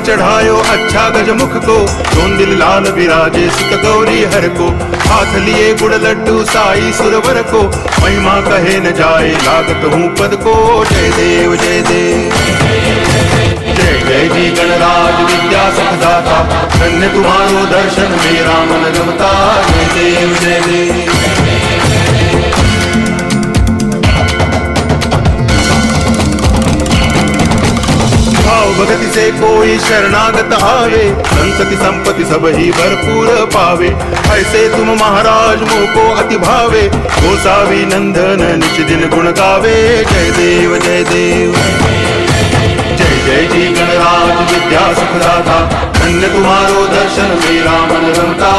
चढ़ायो अच्छा गजमुख को, दोन दिल लाल विराजे सुत गौरी हर को, हाथ लिए गुड़ लड्डू साई सुरवर को, महिमा कहे न जाए लागत हूँ पद को। जय देव जय देव जय जय जी गणराज विद्या सुखदाता, धन्य तुम्हारो दर्शन मेरा मन रमता। जय देव जय देव भाव भगति से कोई शरणागत आवे, संतति संपत्ति सब ही भरपूर पावे। ऐसे तुम महाराज मोह को अति भावे, गोसावी नंदन निच दिन गुण गावे। जय देव जय देव जय जय जी गणराज विद्या सुखदाता, धन्य तुम्हारो दर्शन मेरा मन रमता।